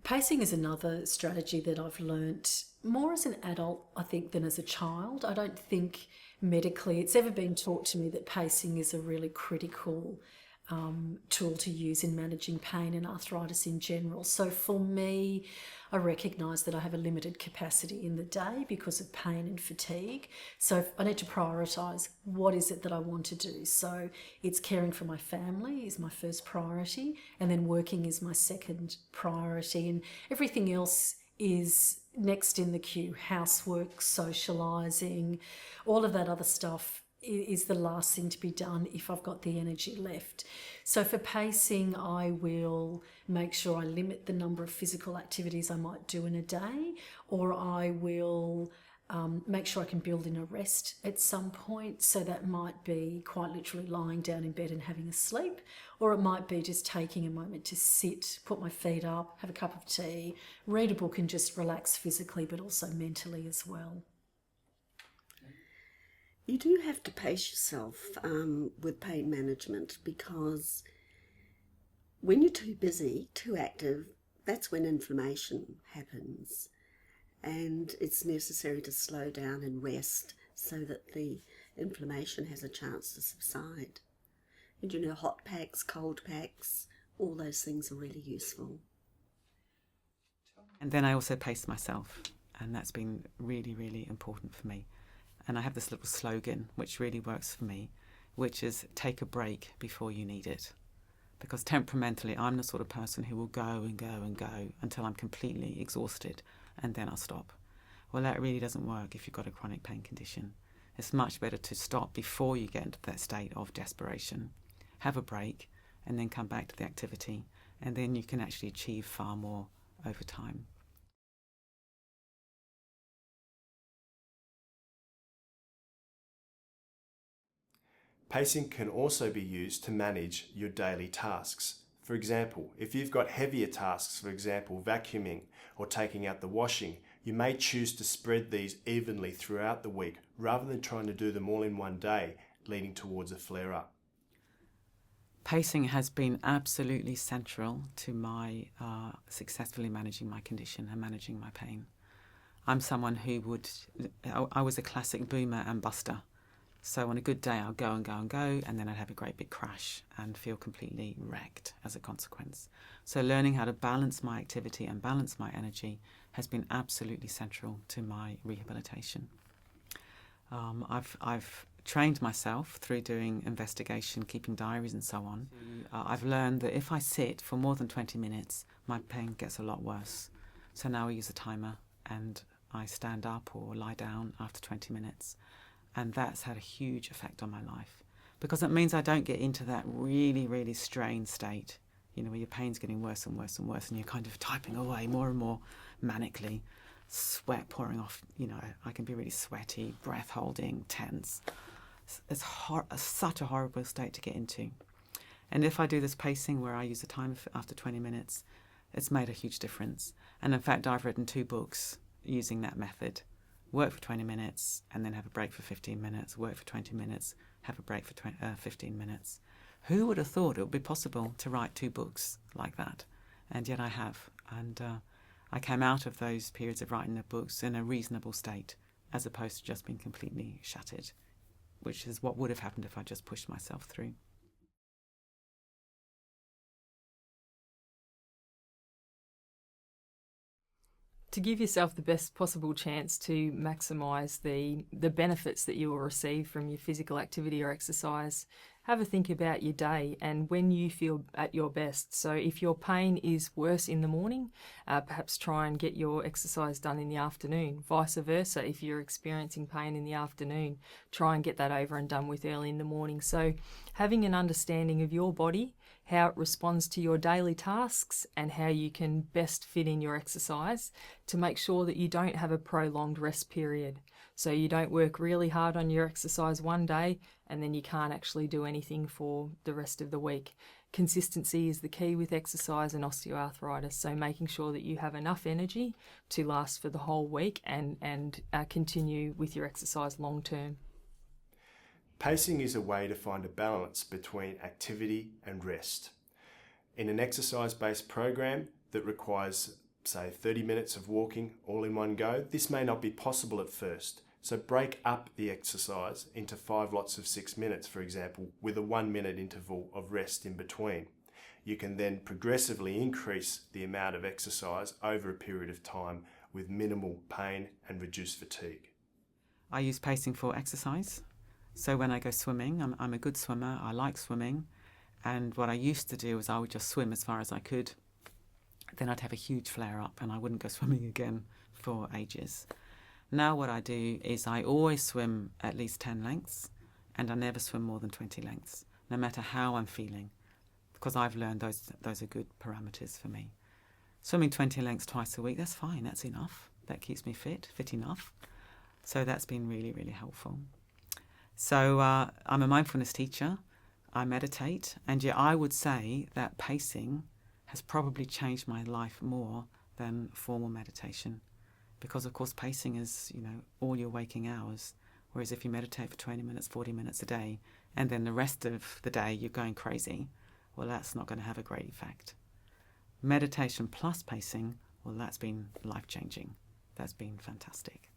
Pacing is another strategy that I've learnt more as an adult, I think, than as a child. I don't think medically it's ever been taught to me that pacing is a really critical tool to use in managing pain and arthritis in general. So for me, I recognise that I have a limited capacity in the day because of pain and fatigue. So I need to prioritise what is it that I want to do. So it's caring for my family is my first priority, and then working is my second priority, and everything else is next in the queue. Housework, socialising, all of that other stuff is the last thing to be done if I've got the energy left. So for pacing, I will make sure I limit the number of physical activities I might do in a day, or I will make sure I can build in a rest at some point. So that might be quite literally lying down in bed and having a sleep, or it might be just taking a moment to sit, put my feet up, have a cup of tea, read a book and just relax physically but also mentally as well. You do have to pace yourself with pain management, because when you're too busy, too active, that's when inflammation happens. And it's necessary to slow down and rest so that the inflammation has a chance to subside. And you know, hot packs, cold packs, all those things are really useful. And then I also pace myself, and that's been really, really important for me. And I have this little slogan which really works for me, which is take a break before you need it. Because temperamentally, I'm the sort of person who will go and go and go until I'm completely exhausted, and then I'll stop. Well, that really doesn't work if you've got a chronic pain condition. It's much better to stop before you get into that state of desperation. Have a break and then come back to the activity, and then you can actually achieve far more over time. Pacing can also be used to manage your daily tasks. For example, if you've got heavier tasks, for example vacuuming or taking out the washing, you may choose to spread these evenly throughout the week rather than trying to do them all in one day, leading towards a flare-up. Pacing has been absolutely central to my successfully managing my condition and managing my pain. I'm someone I was a classic boomer and buster. So on a good day, I'll go and go and go, and then I'd have a great big crash and feel completely wrecked as a consequence. So learning how to balance my activity and balance my energy has been absolutely central to my rehabilitation. I've trained myself through doing investigation, keeping diaries and so on. I've learned that if I sit for more than 20 minutes, my pain gets a lot worse. So now I use a timer and I stand up or lie down after 20 minutes. And that's had a huge effect on my life, because it means I don't get into that really, really strained state, where your pain's getting worse and worse and worse, and you're kind of typing away more and more manically, sweat pouring off, I can be really sweaty, breath holding, tense. It's such a horrible state to get into. And if I do this pacing where I use a timer after 20 minutes, it's made a huge difference. And in fact, I've written 2 books using that method. Work for 20 minutes and then have a break for 15 minutes, work for 20 minutes, have a break for 15 minutes. Who would have thought it would be possible to write 2 books like that? And yet I have. And I came out of those periods of writing the books in a reasonable state, as opposed to just being completely shattered, which is what would have happened if I just pushed myself through. To give yourself the best possible chance to maximise the benefits that you will receive from your physical activity or exercise, have a think about your day and when you feel at your best. So if your pain is worse in the morning, perhaps try and get your exercise done in the afternoon. Vice versa, if you're experiencing pain in the afternoon, try and get that over and done with early in the morning. So having an understanding of your body, how it responds to your daily tasks, and how you can best fit in your exercise to make sure that you don't have a prolonged rest period. So you don't work really hard on your exercise one day and then you can't actually do anything for the rest of the week. Consistency is the key with exercise and osteoarthritis, so making sure that you have enough energy to last for the whole week and continue with your exercise long term. Pacing is a way to find a balance between activity and rest. In an exercise-based program that requires say 30 minutes of walking all in one go, this may not be possible at first. So break up the exercise into 5 lots of 6 minutes, for example, with a 1 minute interval of rest in between. You can then progressively increase the amount of exercise over a period of time with minimal pain and reduced fatigue. I use pacing for exercise. So when I go swimming, I'm a good swimmer, I like swimming. And what I used to do was I would just swim as far as I could. Then I'd have a huge flare up and I wouldn't go swimming again for ages. Now what I do is I always swim at least 10 lengths and I never swim more than 20 lengths, no matter how I'm feeling, because I've learned those are good parameters for me. Swimming 20 lengths twice a week, that's fine, that's enough. That keeps me fit enough. So that's been really, really helpful. So I'm a mindfulness teacher, I meditate, and yet I would say that pacing has probably changed my life more than formal meditation. Because, of course, pacing is, all your waking hours. Whereas if you meditate for 20 minutes, 40 minutes a day, and then the rest of the day you're going crazy, well, that's not going to have a great effect. Meditation plus pacing, well, that's been life-changing. That's been fantastic.